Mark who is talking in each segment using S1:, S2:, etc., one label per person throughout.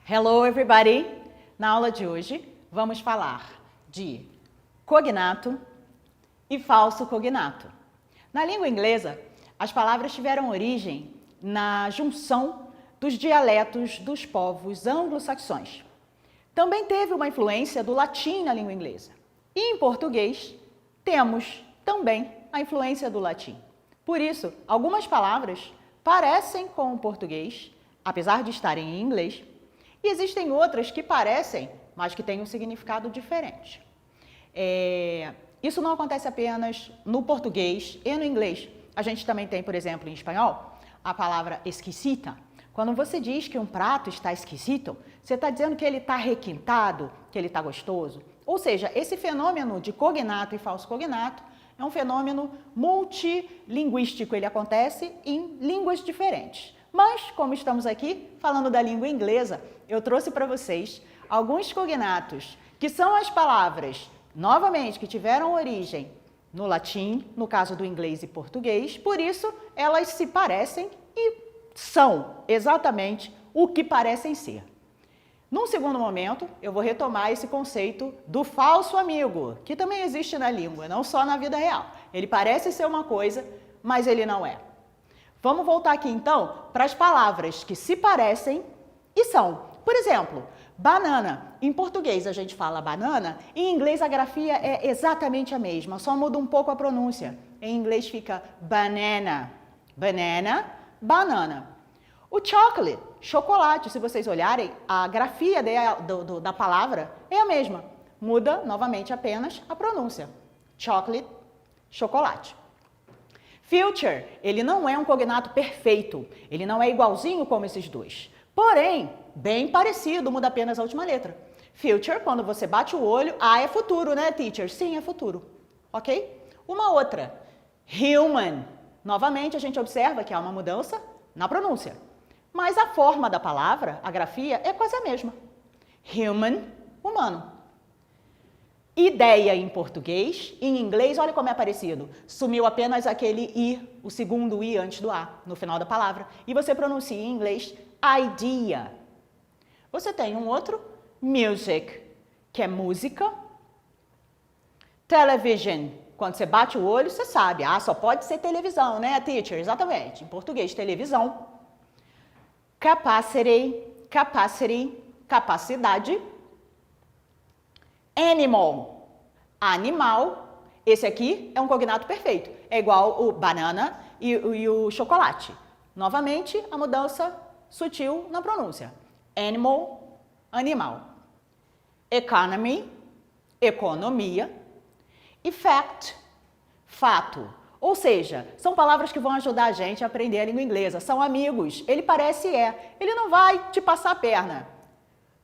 S1: Hello, everybody! Na aula de hoje, vamos falar de cognato e falso cognato. Na língua inglesa, as palavras tiveram origem na junção dos dialetos dos povos anglo-saxões. Também teve uma influência do latim na língua inglesa. E em português, temos também a influência do latim. Por isso, algumas palavras parecem com o português, apesar de estarem em inglês, e existem outras que parecem, mas que têm um significado diferente. Isso não acontece apenas no português e no inglês. A gente também tem, por exemplo, em espanhol, a palavra esquisita. Quando você diz que um prato está esquisito, você está dizendo que ele está requintado, que ele está gostoso. Ou seja, esse fenômeno de cognato e falso cognato é um fenômeno multilinguístico. Ele acontece em línguas diferentes. Mas, como estamos aqui falando da língua inglesa, eu trouxe para vocês alguns cognatos, que são as palavras, novamente, que tiveram origem no latim, no caso do inglês e português, por isso elas se parecem e são exatamente o que parecem ser. Num segundo momento, eu vou retomar esse conceito do falso amigo, que também existe na língua, não só na vida real. Ele parece ser uma coisa, mas ele não é. Vamos voltar aqui, então, para as palavras que se parecem e são. Por exemplo, banana. Em português a gente fala banana, em inglês a grafia é exatamente a mesma, só muda um pouco a pronúncia. Em inglês fica banana. Banana, banana. O chocolate, chocolate, se vocês olharem, a grafia da palavra é a mesma. Muda, novamente, apenas a pronúncia. Chocolate, chocolate. Future, ele não é um cognato perfeito, ele não é igualzinho como esses dois. Porém, bem parecido, muda apenas a última letra. Future, quando você bate o olho, é futuro, né, teacher? Sim, é futuro, ok? Uma outra, human. Novamente, a gente observa que há uma mudança na pronúncia. Mas a forma da palavra, a grafia, é quase a mesma. Human, humano. Ideia em português, em inglês, olha como é parecido. Sumiu apenas aquele I, o segundo I antes do A, no final da palavra. E você pronuncia em inglês idea. Você tem um outro, music, que é música. Television, quando você bate o olho, você sabe. Só pode ser televisão, né, teacher? Exatamente. Em português, televisão. Capacity, capacidade. Animal, animal. Esse aqui é um cognato perfeito. É igual o banana e o chocolate. Novamente, a mudança sutil na pronúncia. Animal, animal. Economy, economia. E fact, fato. Ou seja, são palavras que vão ajudar a gente a aprender a língua inglesa. São amigos. Ele parece ele não vai te passar a perna.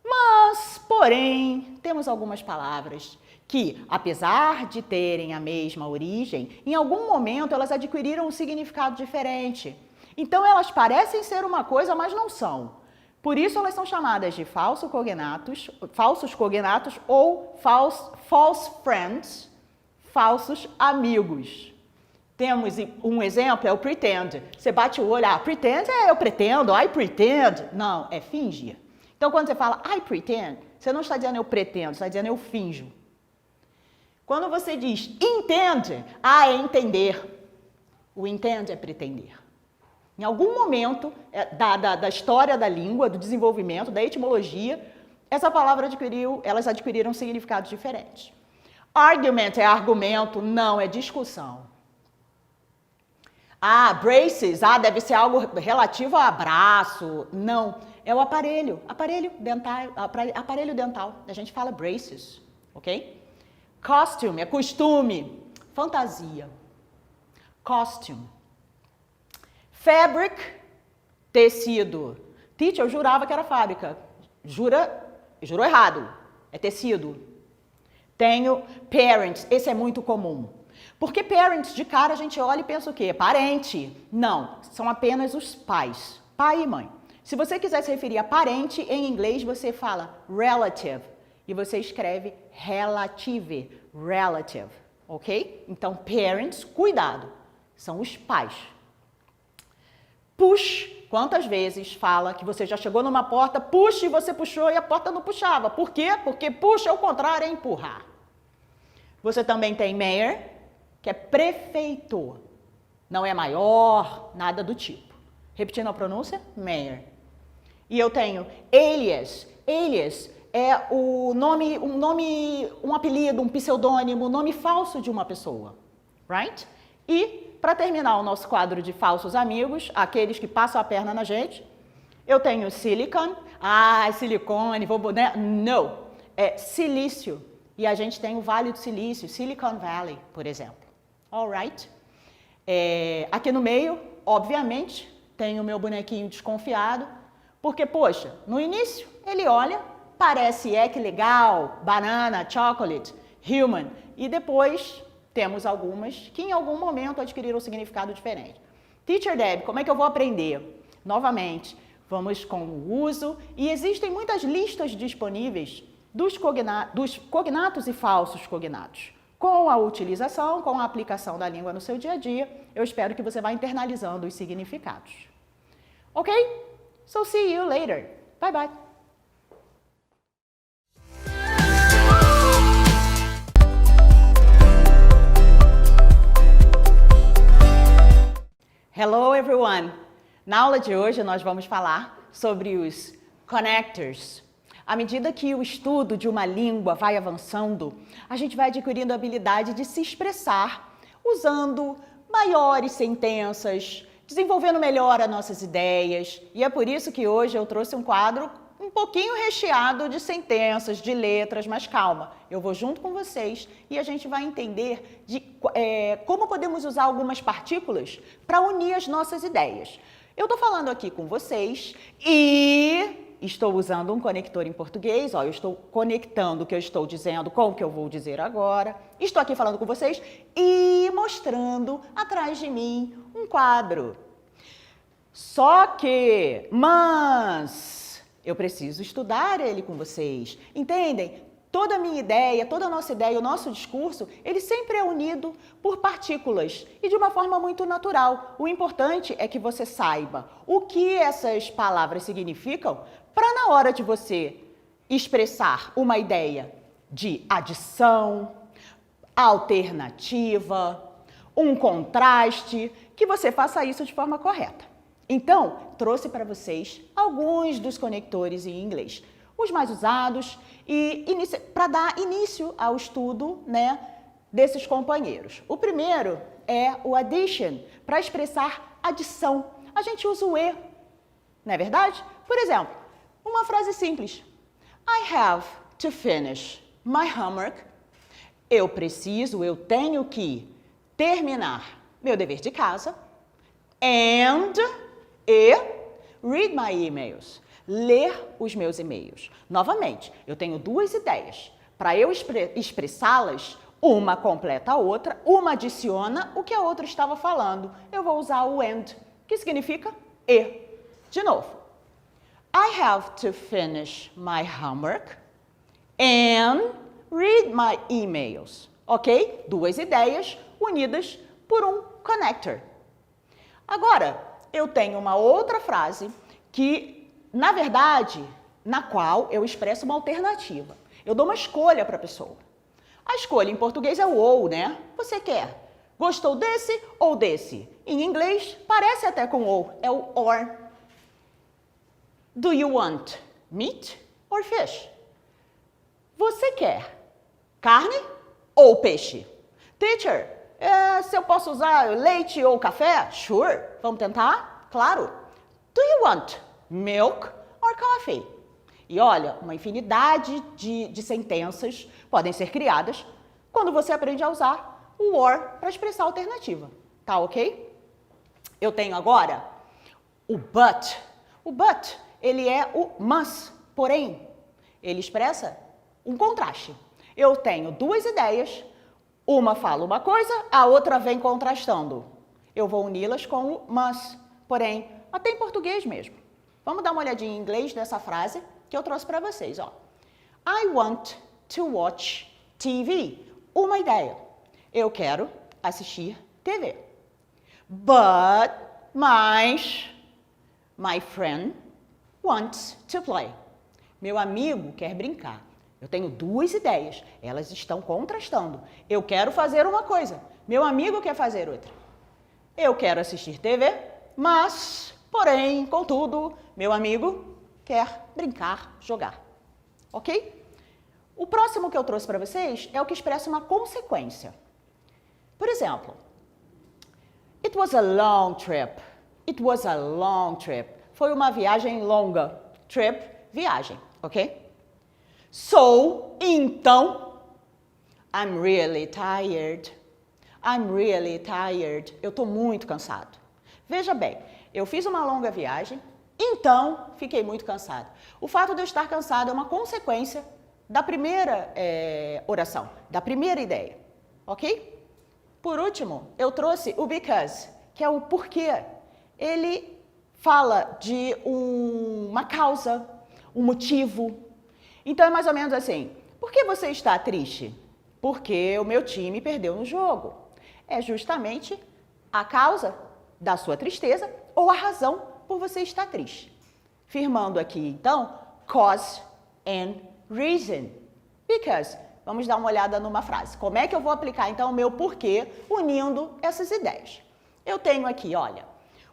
S1: Mas, porém, temos algumas palavras que, apesar de terem a mesma origem, em algum momento elas adquiriram um significado diferente. Então, elas parecem ser uma coisa, mas não são. Por isso, elas são chamadas de falsos cognatos ou false friends, falsos amigos. Temos um exemplo, é o pretend. Você bate o olho, pretend eu pretendo, I pretend. Não, é fingir. Então, quando você fala I pretend, você não está dizendo eu pretendo, você está dizendo eu finjo. Quando você diz intend, é entender. O intend é pretender. Em algum momento da história da língua, do desenvolvimento, da etimologia, essa palavra elas adquiriram significados diferentes. Argument é argumento, não, é discussão. Braces, deve ser algo relativo a abraço. Não, é o aparelho dental. A gente fala braces, ok? Costume é costume, fantasia. Costume. Fabric, tecido. Teacher, eu jurava que era fábrica. Jurou errado, é tecido. Tenho parents, esse é muito comum. Porque parents, de cara, a gente olha e pensa o quê? Parente. Não, são apenas os pais, pai e mãe. Se você quiser se referir a parente, em inglês você fala relative. E você escreve relative, relative. ok? Então, parents, cuidado, são os pais. Push, quantas vezes fala que você já chegou numa porta, push e você puxou e a porta não puxava. Por quê? Porque push ao contrário é empurrar. Você também tem mayor, que é prefeito. Não é maior, nada do tipo. Repetindo a pronúncia, mayor. E eu tenho alias. Alias é um apelido, um pseudônimo, um nome falso de uma pessoa. Right? E, para terminar o nosso quadro de falsos amigos, aqueles que passam a perna na gente, eu tenho silicon. Ah, silicone, né? Não, é silício. E a gente tem o Vale do Silício, Silicon Valley, por exemplo. Alright? Aqui no meio, obviamente, tem o meu bonequinho desconfiado, porque, poxa, no início ele olha, parece que legal, banana, chocolate, human, e depois temos algumas que em algum momento adquiriram um significado diferente. Teacher Deb, como é que eu vou aprender? Novamente, vamos com o uso, e existem muitas listas disponíveis dos cognatos e falsos cognatos. Com a utilização, com a aplicação da língua no seu dia a dia, eu espero que você vá internalizando os significados. Ok? So see you later. Bye bye. Hello everyone! Na aula de hoje nós vamos falar sobre os connectors. À medida que o estudo de uma língua vai avançando, a gente vai adquirindo a habilidade de se expressar usando maiores sentenças, desenvolvendo melhor as nossas ideias. E é por isso que hoje eu trouxe um quadro um pouquinho recheado de sentenças, de letras, mas calma, eu vou junto com vocês e a gente vai entender como podemos usar algumas partículas para unir as nossas ideias. Eu estou falando aqui com vocês e estou usando um conector em português, ó, eu estou conectando o que eu estou dizendo com o que eu vou dizer agora. Estou aqui falando com vocês e mostrando atrás de mim um quadro. Só que, mas, eu preciso estudar ele com vocês. Entendem? Toda a minha ideia, toda a nossa ideia, o nosso discurso, ele sempre é unido por partículas e de uma forma muito natural. O importante é que você saiba o que essas palavras significam para na hora de você expressar uma ideia de adição, alternativa, um contraste, que você faça isso de forma correta. Então, trouxe para vocês alguns dos conectores em inglês, os mais usados, e para dar início ao estudo, né, desses companheiros. O primeiro é o addition, para expressar adição. A gente usa o e, não é verdade? Por exemplo, uma frase simples. I have to finish my homework. Eu tenho que terminar meu dever de casa. And read my emails. Ler os meus e-mails. Novamente, eu tenho duas ideias. Para eu expressá-las, uma completa a outra, uma adiciona o que a outra estava falando. Eu vou usar o and, que significa e. De novo. I have to finish my homework and read my emails. Ok? Duas ideias unidas por um connector. Agora, eu tenho uma outra frase que, na verdade, na qual eu expresso uma alternativa. Eu dou uma escolha para a pessoa. A escolha em português é o ou, né? Você quer? Gostou desse ou desse? Em inglês, parece até com ou, é o or. Do you want meat or fish? Você quer carne ou peixe? Teacher, se eu posso usar leite ou café? Sure. Vamos tentar? Claro. Do you want milk or coffee? E olha, uma infinidade de sentenças podem ser criadas quando você aprende a usar o or para expressar a alternativa. Tá ok? Eu tenho agora o but. O but, ele é o mas, porém, ele expressa um contraste. Eu tenho duas ideias, uma fala uma coisa, a outra vem contrastando. Eu vou uni-las com o mas, porém, até em português mesmo. Vamos dar uma olhadinha em inglês nessa frase que eu trouxe para vocês, ó. I want to watch TV. Uma ideia. Eu quero assistir TV. Mas my friend wants to play. Meu amigo quer brincar. Eu tenho duas ideias, elas estão contrastando. Eu quero fazer uma coisa, meu amigo quer fazer outra. Eu quero assistir TV, mas, porém, contudo, meu amigo quer brincar, jogar. Ok? O próximo que eu trouxe para vocês é o que expressa uma consequência. Por exemplo, it was a long trip. It was a long trip. Foi uma viagem longa. Trip, viagem, ok? So, então, I'm really tired. I'm really tired. Eu estou muito cansado. Veja bem, eu fiz uma longa viagem, então fiquei muito cansado. O fato de eu estar cansado é uma consequência da primeira oração, da primeira ideia, ok? Por último, eu trouxe o because, que é o porquê. Ele fala de uma causa, um motivo. Então é mais ou menos assim, por que você está triste? Porque o meu time perdeu no jogo. É justamente a causa da sua tristeza ou a razão por você estar triste. Firmando aqui, então, cause and reason. Because. Vamos dar uma olhada numa frase. Como é que eu vou aplicar, então, o meu porquê unindo essas ideias? Eu tenho aqui, olha,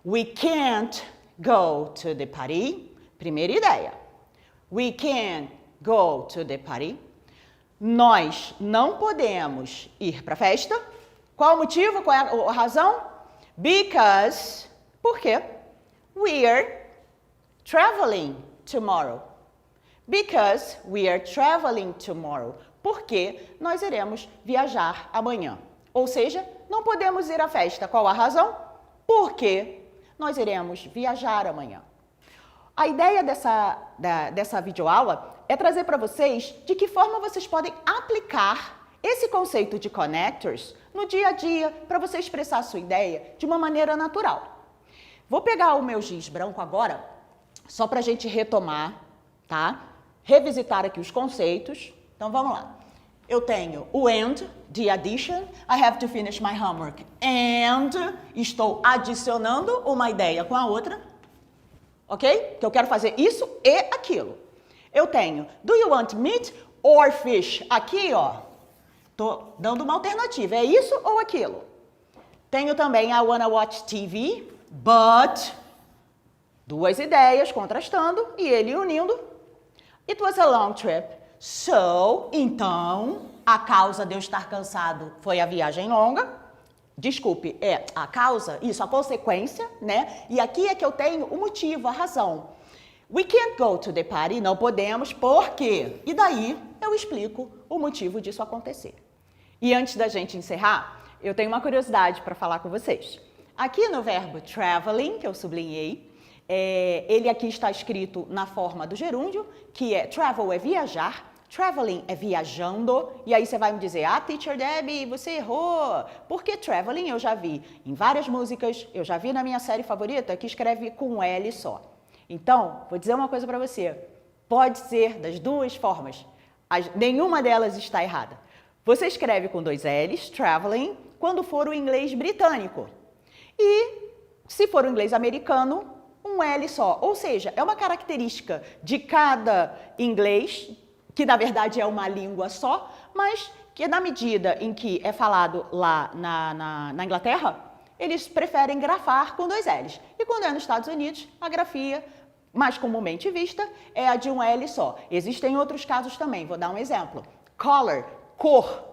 S1: we can't go to the party. Primeira ideia. We can't go to the party. Nós não podemos ir para a festa. Qual o motivo? Qual é a razão? Because, por quê? We're traveling tomorrow. Because we are traveling tomorrow. Porque nós iremos viajar amanhã. Ou seja, não podemos ir à festa. Qual a razão? Porque nós iremos viajar amanhã. A ideia dessa videoaula é trazer para vocês de que forma vocês podem aplicar esse conceito de connectors no dia a dia para você expressar a sua ideia de uma maneira natural. Vou pegar o meu giz branco agora, só para a gente retomar, tá? Revisitar aqui os conceitos. Então, vamos lá. Eu tenho o and, de addition. I have to finish my homework. And, estou adicionando uma ideia com a outra. Ok? Que eu quero fazer isso e aquilo. Eu tenho, do you want meat or fish? Aqui, ó, tô dando uma alternativa. É isso ou aquilo? Tenho também I wanna watch TV, but, duas ideias contrastando e ele unindo. It was a long trip. So, então, a causa de eu estar cansado foi a viagem longa. Desculpe, é a causa, isso, a consequência, né? E aqui é que eu tenho o motivo, a razão. We can't go to the party, não podemos, por quê? E daí eu explico o motivo disso acontecer. E antes da gente encerrar, eu tenho uma curiosidade para falar com vocês. Aqui no verbo traveling, que eu sublinhei, ele aqui está escrito na forma do gerúndio, que é travel é viajar, traveling é viajando, e aí você vai me dizer, teacher Debbie, você errou, porque traveling eu já vi em várias músicas, eu já vi na minha série favorita que escreve com L só. Então, vou dizer uma coisa para você, pode ser das duas formas, nenhuma delas está errada. Você escreve com dois L's, traveling, quando for o inglês britânico, e se for o inglês americano, um L só, ou seja, é uma característica de cada inglês, que na verdade é uma língua só, mas que na medida em que é falado lá na Inglaterra, eles preferem grafar com dois L's. E quando é nos Estados Unidos, a grafia mais comumente vista é a de um L só. Existem outros casos também, vou dar um exemplo. Color, cor,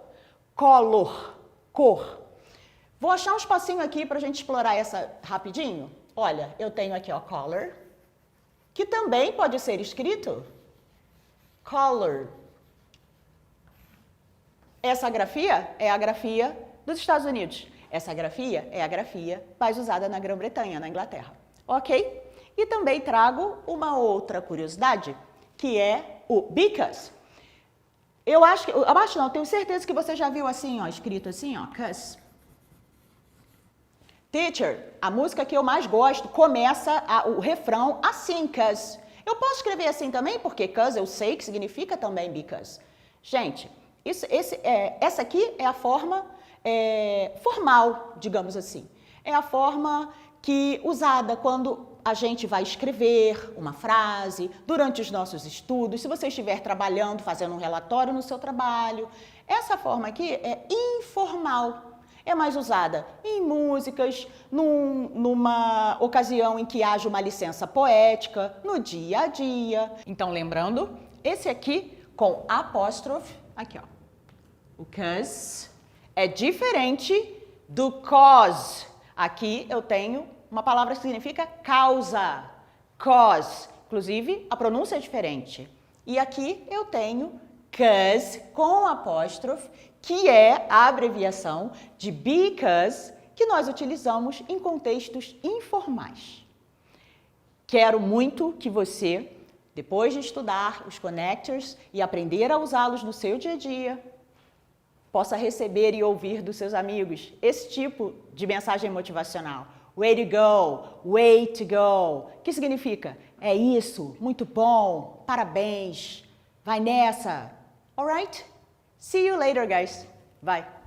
S1: color, cor. Vou achar um espacinho aqui para a gente explorar essa rapidinho. Olha, eu tenho aqui, ó, color, que também pode ser escrito color. Essa grafia é a grafia dos Estados Unidos. Essa grafia é a grafia mais usada na Grã-Bretanha, na Inglaterra. Ok? E também trago uma outra curiosidade, que é o because. Eu tenho certeza que você já viu assim, ó, escrito assim, ó, cause. Teacher, a música que eu mais gosto começa o refrão assim, cause. Eu posso escrever assim também, porque cause eu sei que significa também because. Gente, essa aqui é a forma formal, digamos assim. É a forma usada quando a gente vai escrever uma frase durante os nossos estudos, se você estiver trabalhando, fazendo um relatório no seu trabalho. Essa forma aqui é informal, é mais usada em músicas, numa ocasião em que haja uma licença poética, no dia a dia. Então, lembrando, esse aqui com apóstrofe, aqui ó, o cause é diferente do cause. Aqui eu tenho uma palavra que significa causa, cause. Inclusive, a pronúncia é diferente. E aqui eu tenho cause com apóstrofe, que é a abreviação de because, que nós utilizamos em contextos informais. Quero muito que você, depois de estudar os connectors e aprender a usá-los no seu dia a dia, possa receber e ouvir dos seus amigos esse tipo de mensagem motivacional. Way to go, way to go. Que significa? É isso, muito bom, parabéns, vai nessa. Alright? See you later, guys. Bye.